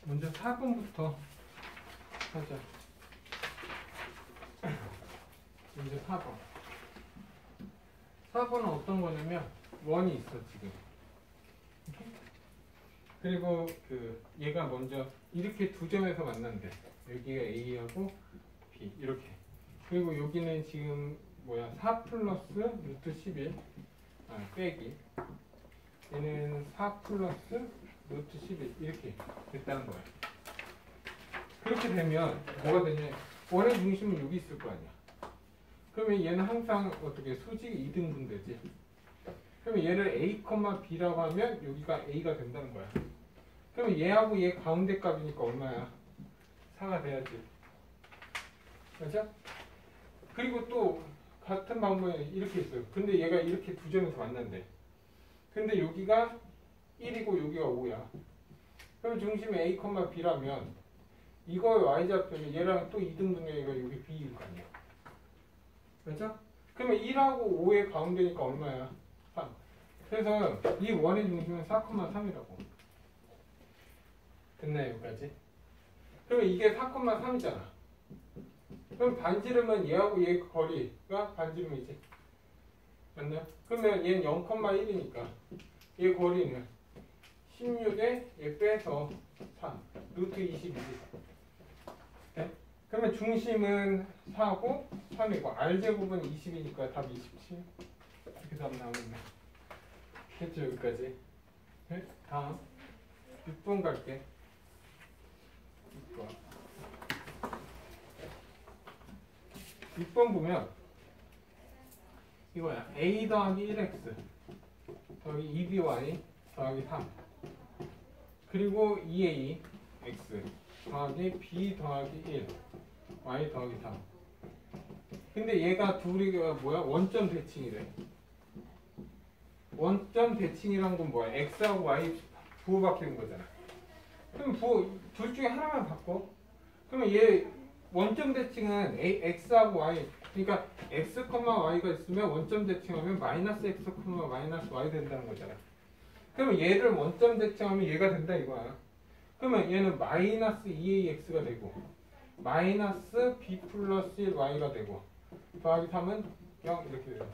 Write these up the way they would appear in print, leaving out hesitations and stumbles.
먼저 4번부터 하자. 먼저 4번. 4번은 어떤 거냐면 원이 있어 지금. 그리고 얘가 먼저 이렇게 두 점에서 만난대. 여기가 A하고 B 이렇게. 그리고 여기는 지금 4 플러스 루트 11 빼기. 얘는 4 플러스 루트 11 이렇게 됐다는 거야. 그렇게 되면 뭐가 되냐? 원의 중심은 여기 있을 거 아니야. 그러면 얘는 항상 어떻게 수직이 2등분 되지. 그러면 얘를 A, B라고 하면 여기가 A가 된다는 거야. 그러면 얘하고 얘 가운데 값이니까 얼마야? 4가 돼야지. 맞아? 그리고 또 같은 방법에 이렇게 있어요. 근데 얘가 이렇게 두 점에서 만난대. 근데 여기가 1이고 여기가 5야. 그럼 중심이 A, B라면 이거의 Y좌표는 얘랑 또 2등분의 여기 B일 거 아니야. 그렇죠? 그러면 1하고 5의 가운데니까 얼마야? 3. 그래서 이 원의 중심은 4,3이라고. 됐나요? 여기까지? 그러면 이게 4,3이잖아. 그럼 반지름은 얘하고 얘 거리가 반지름이지. 맞나요? 그러면 얘는 0,1이니까 얘 거리는 16에 얘 빼서 3 루트 22지. 네? 그러면 중심은 4고 3이고 R제곱은 20이니까 답 27. 이렇게 답 나오겠네. 됐죠? 여기까지. 네? 다음 6번 갈게. 6번 보면 이거야. A 더하기 1x 더하기 2by 더하기 3 그리고 2a x 더하기 b 더하기 1 y 더하기 3. 근데 얘가 둘이가 뭐야? 원점 대칭이래. 원점 대칭이란 건 뭐야? x하고 y 부호 바뀌는 거잖아. 그럼 부호 둘 중에 하나만 바꿔. 그러면 얘 원점 대칭은 x하고 y, 그러니까 x, y가 있으면 원점 대칭하면 마이너스 x, 마이너스 y 된다는 거잖아. 그러면 얘를 원점 대칭하면 얘가 된다 이거야. 그러면 얘는 마이너스 2ax가 되고 마이너스 b 플러스 1y가 되고 더하기 3은 0 이렇게 돼요.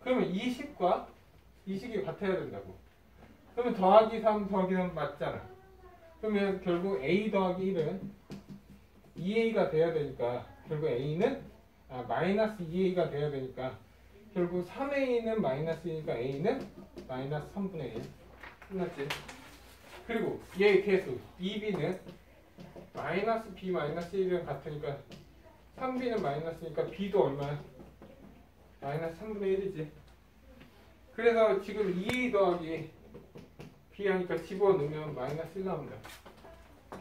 그러면 이 식과 이 식이 같아야 된다고. 그러면 더하기 3 더하기 3 맞잖아. 그러면 결국 a 더하기 1은 2a가 돼야 되니까 결국 a는 마이너스 2a가 돼야 되니까 결국 3a는 마이너스이니까 a는 마이너스 3분의 1. 끝났지? 그리고 얘의 개수 2b는 마이너스 b 마이너스 1이랑 같으니까 3b는 마이너스니까 b도 얼마야? 마이너스 3분의 1이지. 그래서 지금 2a 더하기 b 하니까 집어넣으면 마이너스 1 나옵니다.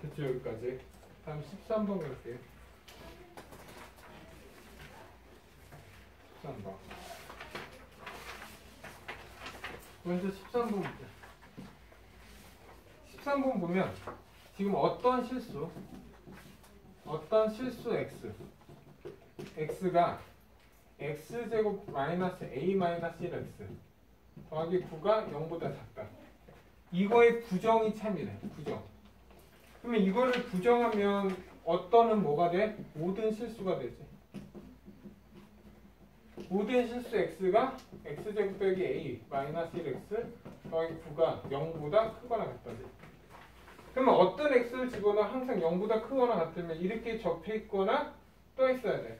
됐죠? 여기까지. 다음 13번 갈게요. 13번. 먼저 13번 볼게요. 13번 보면 지금 어떤 실수 x x가 x제곱 마이너스 a 마이너스 1x 더하기 9가 0보다 작다. 이거의 부정이 참이래. 부정. 그러면 이거를 부정하면 어떤은 뭐가 돼? 모든 실수가 되지. 모든 실수 x가 x제곱 빼기 a 마이너스 1x 더하기 9가 0보다 크거나 같다지. 그러면 어떤 x를 집어넣어 항상 0보다 크거나 같으면 이렇게 접해 있거나 떠 있어야 돼.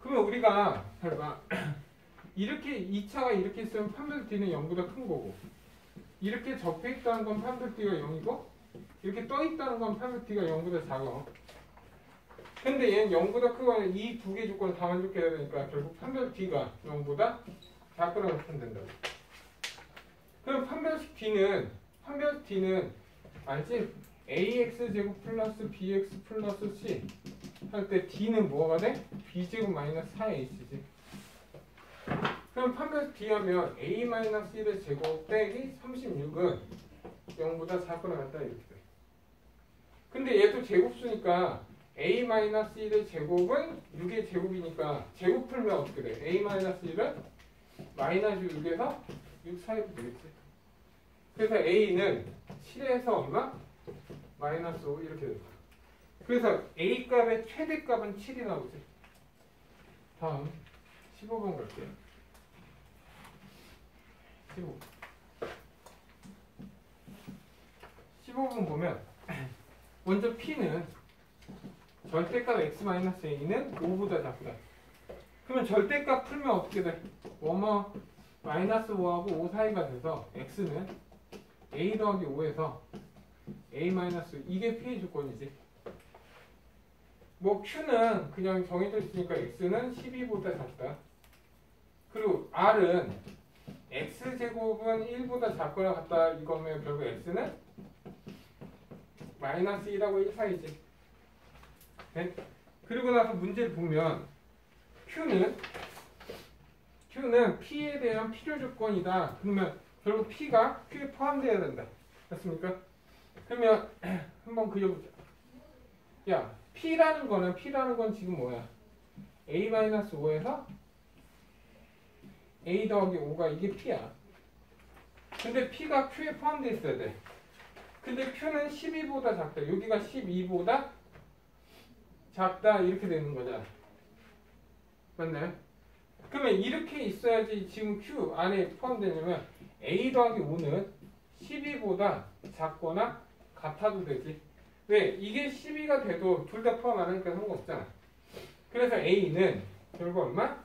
그러면 우리가 잘 봐. 이렇게 2차가 이렇게 있으면 판별 t는 0보다 큰 거고 이렇게 접해 있다는 건 판별 t가 0이고 이렇게 떠 있다는 건 판별 t가 0보다 작아. 근데 얘는 0보다 크거나 이 두 개 조건을 다 만족해야 되니까 결국 판별 t가 0보다 작거나 같으면 된다고. 그럼 판별 t는 알지? ax 제곱 플러스 bx 플러스 c 할 때 d는 뭐가 돼? b제곱 마이너스 4ac지. 그럼 판별 t 하면 a 마이너스 1의 제곱 빼기 36은 0보다 작거나 같다 이렇게 돼. 근데 얘도 제곱수니까 a 마이너스 1의 제곱은 6의 제곱이니까 제곱 풀면 어떻게 돼? a 마이너스 1은 마이너스 6에서 6 사이로 되겠지. 그래서 a는 7에서 얼마? 마이너스 5 이렇게 됩니다. 그래서 A 값의 최대값은 7이 나오지. 다음 15번 갈게요. 15번 보면 먼저 P는 절대값 x-a는 5보다 작다. 그러면 절대값 풀면 어떻게 돼? 마이너스 5하고 5 사이가 돼서 x는 a 더하기 5에서 a 마이너스 이게 P의 조건이지. 뭐 Q는 그냥 정해져 있으니까 x는 12보다 작다. 그리고 R은 x제곱은 1보다 작거나 같다 이거면 결국 x는 마이너스 1하고 1 사이지. 네? 그리고 나서 문제를 보면 Q는 P에 대한 필요 조건이다. 그러면 결국 P가 Q에 포함되어야 된다. 됐습니까? 그러면 한번 그려보자. 야, P라는 건 지금 뭐야? A-5에서 A 더하기 5가 이게 P야. 근데 P가 Q에 포함되어 있어야 돼. 근데 Q는 12보다 작다. 여기가 12보다 작다. 이렇게 되는 거잖아. 맞나요? 그러면 이렇게 있어야지 지금 Q 안에 포함되냐면 A 더하기 5는 12보다 작거나 같아도 되지. 왜? 이게 12가 돼도 둘 다 포함 안 하니까 상관없잖아. 그래서 A는 결국 얼마?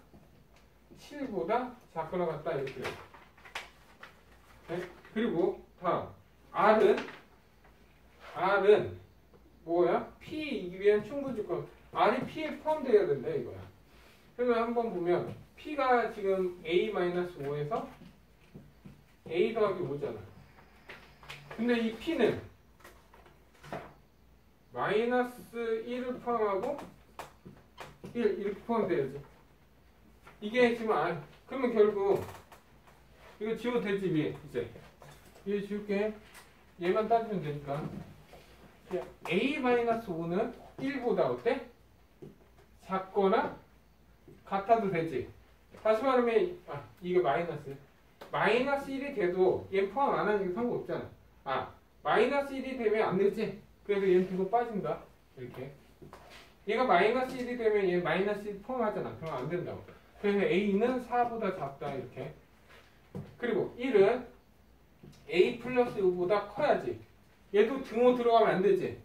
7보다 작거나 같다. 이렇게 돼요. 네? 그리고 다음 R은 뭐야? P이기 위한 충분 조건. R이 P에 포함되어야 된다 이거야. 그러면 한번 보면 P가 지금 A-5에서 A 더하기 5잖아. 근데 이 P는 마이너스 1을 포함하고 1 이렇게 포함돼야지. 이게 지금 그러면 결국 이거 지워도 되지 위에 이제. 위에 지울게. 얘만 따지면 되니까. A-5는 1보다 어때? 작거나 같아도 되지. 다시 말하면 이게 마이너스 1이 돼도 얘 포함 안 하는 게 상관없잖아. 마이너스 1이 되면 안 되지. 그래서 얘는 뒤로 빠진다. 이렇게. 얘가 마이너스 1이 되면 얘 마이너스 1 포함하잖아. 그럼 안 된다고. 그래서 A는 4보다 작다. 이렇게. 그리고 1은 A 플러스 5보다 커야지. 얘도 등호 들어가면 안 되지.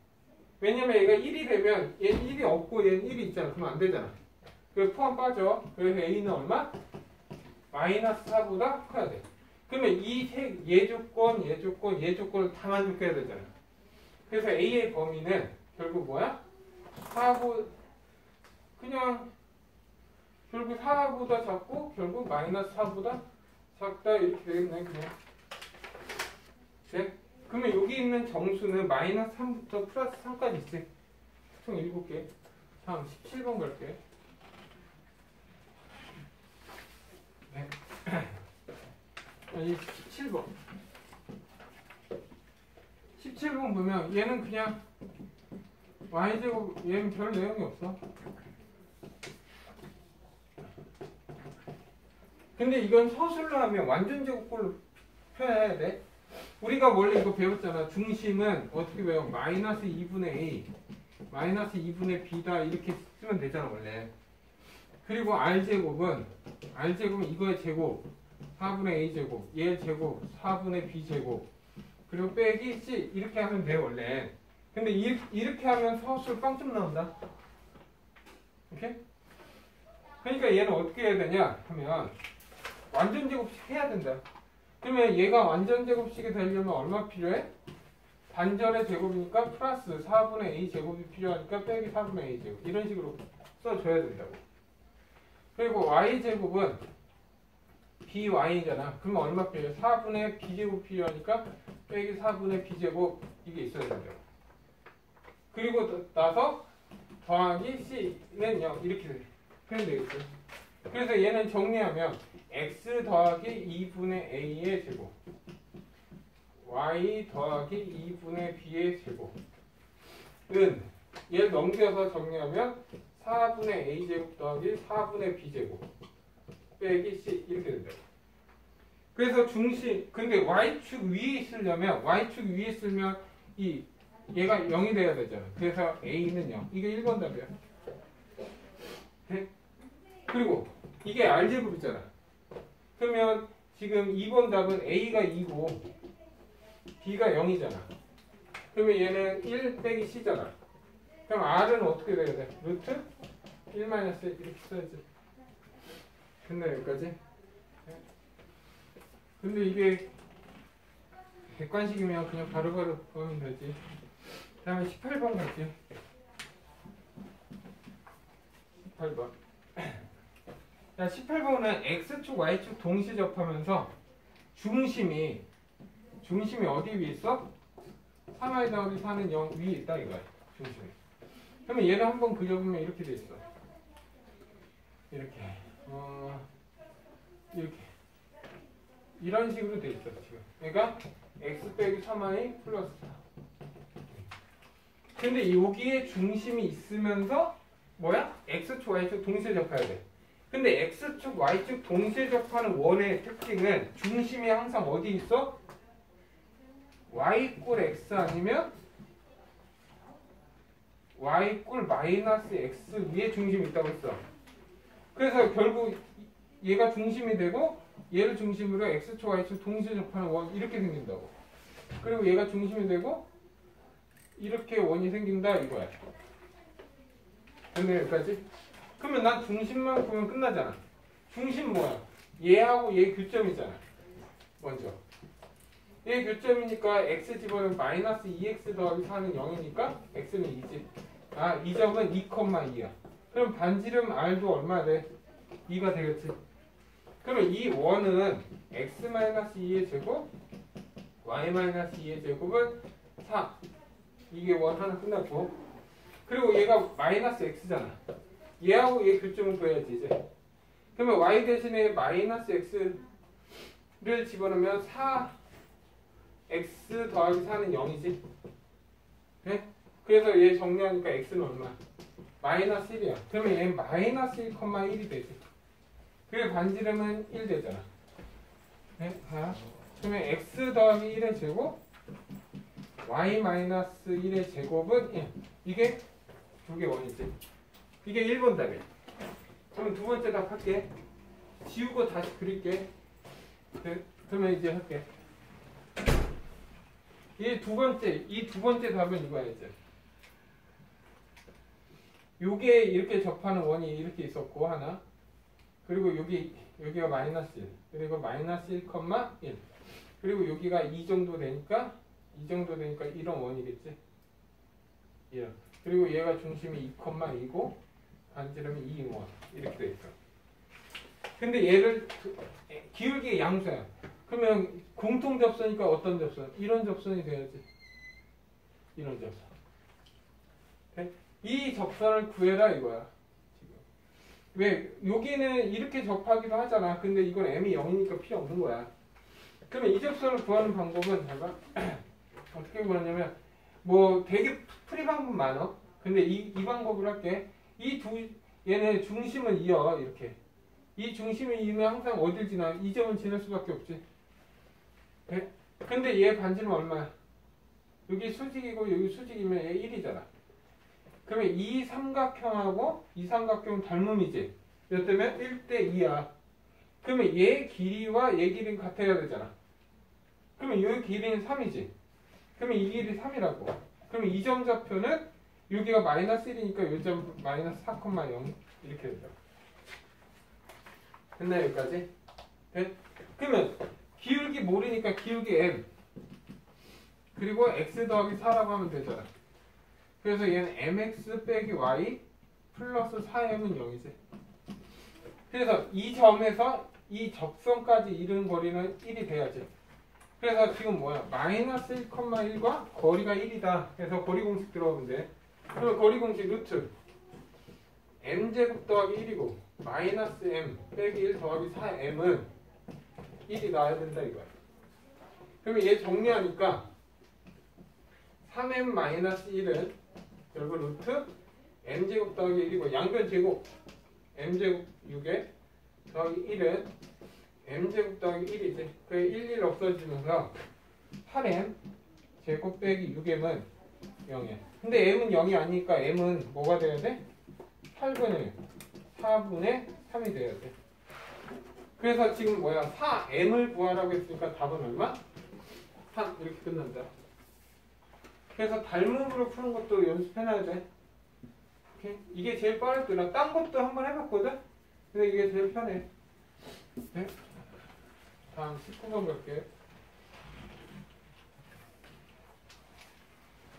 왜냐면 얘가 1이 되면 얘는 1이 없고 얘는 1이 있잖아. 그러면 안 되잖아. 그래서 포함 빠져. 그래서 A는 얼마? 마이너스 4보다 커야 돼. 그러면 얘 조건을 다 만족해야 되잖아. 그래서 A의 범위는 결국 뭐야? 4보 결국 4보다 작고 결국 마이너스 4보다 작다 이렇게 되겠네. 그냥. 네? 그러면 여기 있는 정수는 마이너스 3부터 플러스 3까지 있지. 총 7개. 다음 17번 갈게. 네. 이 17번. 17번 보면 얘는 그냥 y제곱 얘는 별 내용이 없어. 근데 이건 서술로 하면 완전 제곱꼴로 표현해야 돼. 우리가 원래 이거 배웠잖아. 중심은 어떻게 배워? 마이너스 2분의 a 마이너스 2분의 b다 이렇게 쓰면 되잖아 원래. 그리고 r제곱은 이거의 제곱 4분의 a제곱 얘 제곱 4분의 b제곱 그리고 빼기 c 이렇게 하면 돼 원래. 근데 이렇게 하면 서술 빵점 나온다. 오케이? 그러니까 얘는 어떻게 해야 되냐 하면 완전 제곱식 해야 된다. 그러면 얘가 완전 제곱식이 되려면 얼마 필요해? 반전의 제곱이니까 플러스 4분의 a 제곱이 필요하니까 빼기 4분의 a 제곱 이런 식으로 써줘야 된다고. 그리고 y 제곱은 by잖아. 그러면 얼마 필요해? 4분의 b제곱 필요하니까 빼기 4분의 b제곱 이게 있어야 된다고. 그리고 나서 더하기 c는 0 이렇게 표현 되겠죠. 그래서 얘는 정리하면 x 더하기 2분의 a의 제곱 y 더하기 2분의 b의 제곱은 얘를 넘겨서 정리하면 4분의 a제곱 더하기 4분의 b제곱 빼기 c 이렇게 된다. 그래서 중심 근데 y축 위에 있으려면 이 얘가 0이 돼야 되잖아. 그래서 a는 0. 이게 1번 답이야. 네? 그리고 이게 알제곱이잖아. 그러면 지금 2번 답은 a가 2고 b가 0이잖아. 그러면 얘는 1 빼기 c잖아. 그럼 r은 어떻게 돼야 돼? 루트 1 마이너스 이렇게 써야지. 됐나 여기까지? 근데 이게 객관식이면 그냥 바로바로 구하면 되지. 그 다음에 18번 갈게요. 18번. 자, 18번은 X축, Y축 동시 접하면서 중심이 어디 위에 있어? 3i 더하기 4는 0 위에 있다 이거야. 중심이. 그러면 얘를 한번 그려보면 이렇게 돼 있어. 이렇게. 이렇게. 이런 식으로 돼 있어 지금. 그러니까 x 빼기 3i 플러스 4. 근데 여기에 중심이 있으면서 뭐야? x축, y축 동시에 접해야 돼. 근데 x축, y축 동시에 접하는 원의 특징은 중심이 항상 어디 있어? y 꼴 x 아니면 y 꼴 마이너스 x 위에 중심이 있다고 했어. 그래서 결국 얘가 중심이 되고 얘를 중심으로 x축, y축 동시에 접하는 원 이렇게 생긴다고. 그리고 얘가 중심이 되고 이렇게 원이 생긴다 이거야. 근데 여기까지? 그러면 난 중심만 보면 끝나잖아. 중심 뭐야? 얘하고 얘 교점이잖아. 먼저. 얘 교점이니까 x 집어넣으면 마이너스 2x 더하기 4는 0이니까 x는 2지. 아, 이 점은 2,2야. 그럼 반지름 r도 얼마 돼? 2가 되겠지. 그러면 이 원은 x-2의 제곱, y-2의 제곱은 4. 이게 원 하나 끝났고. 그리고 얘가 마이너스 x잖아. 얘하고 얘 교점을 구해야지 이제. 그러면 y 대신에 마이너스 x를 집어넣으면 4x 더하기 4는 0이지. 네? 그래서 얘 정리하니까 x는 얼마? 마이너스 1이야. 그러면 얘는 마이너스 1,1이 되지. 그래 반지름은 1 되잖아. 네? 그러면 x 더하기 1의 제곱 y 마이너스 1의 제곱은 1. 이게 두 개 원이지. 이게 1번 답이야. 그럼 두 번째 답 할게. 지우고 다시 그릴게. 네? 그러면 이제 할게. 이 두 번째 답은 이거야 이제. 요게 이렇게 접하는 원이 이렇게 있었고 하나. 그리고 여기가 마이너스 1. 그리고 마이너스 1,1. 그리고 여기가 이 정도 되니까 이런 원이겠지. 이런. 그리고 얘가 중심이 2,2고 반지름이 2원 이렇게 돼 있어. 근데 얘를 기울기의 양수야. 그러면 공통 접선이니까 어떤 접선? 이런 접선이 돼야지. 이런 접선. 네? 이 접선을 구해라 이거야. 지금. 왜? 여기는 이렇게 접하기도 하잖아. 근데 이건 m이 0이니까 필요 없는 거야. 그러면 이 접선을 구하는 방법은 잘 봐. 어떻게 구하냐면 뭐 되게 풀이 방법 많어. 근데 이 방법을 할게. 얘네 중심은 이어 이렇게. 이 중심이 이면 항상 어딜 지나? 이 점은 지날 수밖에 없지. 네? 근데 얘 반지름 얼마야? 여기 수직이고 여기 수직이면 얘 1이잖아. 그러면 이 삼각형하고 이 삼각형은 닮음이지. 몇 대면 1대 2야. 그러면 얘 길이와 얘 길이는 같아야 되잖아. 그러면 이 길이는 3이지. 그러면 이 길이 3이라고. 그러면 이 점 좌표는 여기가 마이너스 1이니까 이 점 마이너스 4,0 이렇게 되죠. 됐나요 여기까지? 네? 그러면 기울기 모르니까 기울기 m 그리고 x 더하기 4라고 하면 되잖아. 그래서 얘는 mx 빼기 y 플러스 4m은 0이지. 그래서 이 점에서 이 접선까지 이른 거리는 1이 돼야지. 그래서 지금 뭐야? 마이너스 1,1과 거리가 1이다. 그래서 거리 공식 들어가면 돼. 그럼 거리 공식 루트 m제곱 더하기 1이고 마이너스 m 빼기 1 더하기 4m은 1이 나와야 된다 이거야. 그러면 얘 정리하니까 3m 마이너스 1은 결국 루트 m제곱 더하기 1이고 양변 제곱 m제곱 6에 더하기 1은 m제곱 더하기 1이지. 그래 1 없어지면서 8m 제곱 빼기 6m은 0이야. 근데 m은 0이 아니니까 m은 뭐가 돼야 돼? 8분의 4분의 3이 돼야 돼. 그래서 지금 뭐야? 4m을 구하라고 했으니까 답은 얼마? 3 이렇게 끝난다. 그래서 닮음으로 푸는 것도 연습해놔야 돼. 오케이? 이게 제일 빠르더라. 딴 것도 한번 해봤거든? 근데 이게 제일 편해. 네? 다음 19번 갈게요.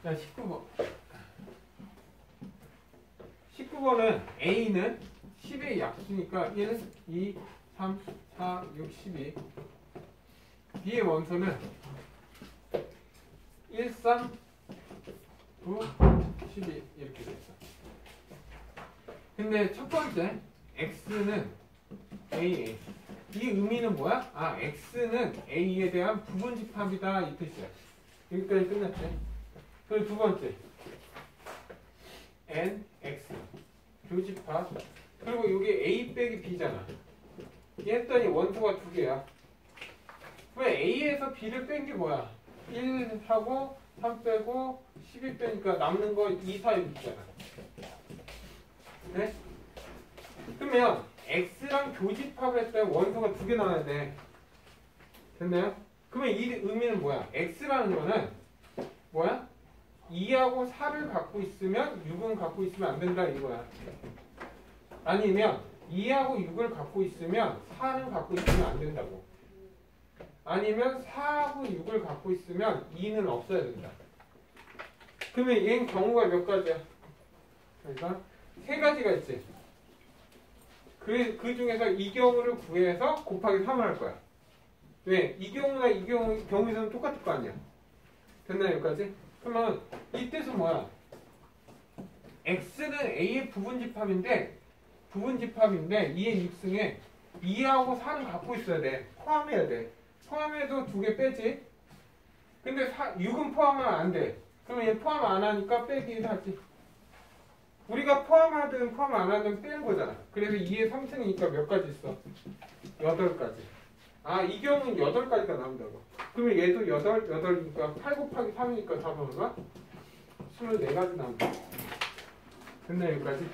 자, 19번. 19번은 A는 10의 약수니까 1, 2, 3, 4, 6, 12. B의 원소는 1, 3, 9, 12 이렇게 됐어. 근데 첫 번째 X는 AA. 이 의미는 뭐야? 아, X는 A에 대한 부분집합이다 이 뜻이야. 여기까지 끝났지. 그리고 두 번째 N, X 교집합. 그리고 여기 A 빼기 B잖아. 했더니 원소가 두 개야. 왜 A에서 B를 뺀 게 뭐야? 1하고 3 빼고 12 빼니까 남는 거 2, 4, 6 있잖아. 네? 그러면 X랑 교집합할 때 원소가 두 개 나와야 돼. 됐나요? 그러면 이 의미는 뭐야? X라는 거는 뭐야? 2하고 4를 갖고 있으면 6은 갖고 있으면 안 된다 이거야. 아니면 2하고 6을 갖고 있으면 4는 갖고 있으면 안 된다고. 아니면 4하고 6을 갖고 있으면 2는 없어야 된다. 그러면 얘는 경우가 몇 가지야? 그러니까 세 가지가 있지. 그 중에서 이 경우를 구해서 곱하기 3을 할 거야. 왜? 이 경우나 이 경우에서는 똑같을 거 아니야. 됐나 여기까지? 그러면 이 뜻은 뭐야? X는 A의 부분집합인데 2의 6승에 2하고 4는 갖고 있어야 돼. 포함해야 돼. 포함해도 두 개 빼지. 근데 6은 포함하면 안 돼. 그러면 얘 포함 안 하니까 빼기 하지. 우리가 포함하든 포함 안 하든 빼는 거잖아. 그래서 2의 3승이니까 몇 가지 있어? 8가지. 아, 이 경우는 8가지가 나온다고. 그러면 얘도 8이니까 8 곱하기 3이니까 답은 얼마? 24가지 나온다. 됐나 여기까지?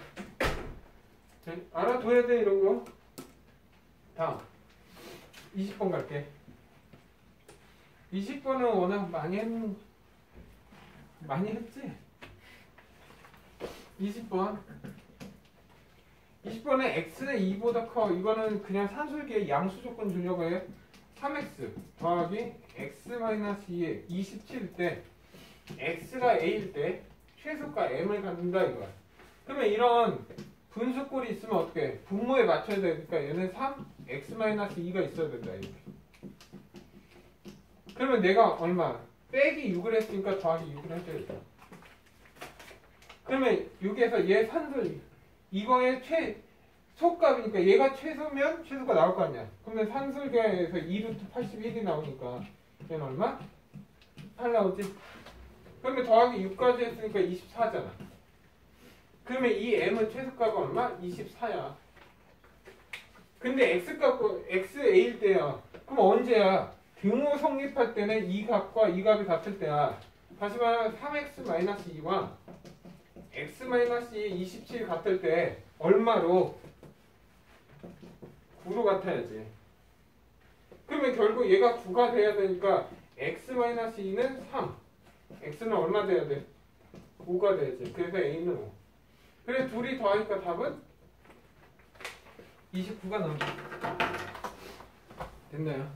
네, 알아둬야 돼 이런 거. 다음 20번 갈게. 20번은 워낙 많이 했지? 20번은 x는 2보다 커. 이거는 그냥 산술기의 양수 조건 주려고 해. 3x 더하기 x-2에 27일 때 x가 a일 때 최소가 m을 갖는다 이거야. 그러면 이런 분수꼴이 있으면 어떻게 해? 분모에 맞춰야 되니까 얘는 3, x-2가 있어야 된다 이렇게. 그러면 내가 얼마? 빼기 6을 했으니까 더하기 6을 해줘야겠다. 그러면 여기에서 얘 산술 이거의 최소값이니까 얘가 최소면 최소가 나올 거 아니야. 그러면 산술계에서 2루트 81이 나오니까 얘는 얼마? 8 나오지? 그러면 더하기 6까지 했으니까 24잖아. 그러면 이 m은 최소값은 얼마? 24야. 근데 xa일 때야. 그럼 언제야? 등호 성립할 때는 이 값과 이 값이 같을 때야. 다시 말하면 3x-2와 x-2 27 같을 때 얼마로? 9로 같아야지. 그러면 결국 얘가 9가 돼야 되니까 x-2는 3. x는 얼마 돼야 돼? 5가 돼야지. 그래서 a는 5. 그래서 둘이 더하니까 답은 29가 나온다. 됐나요?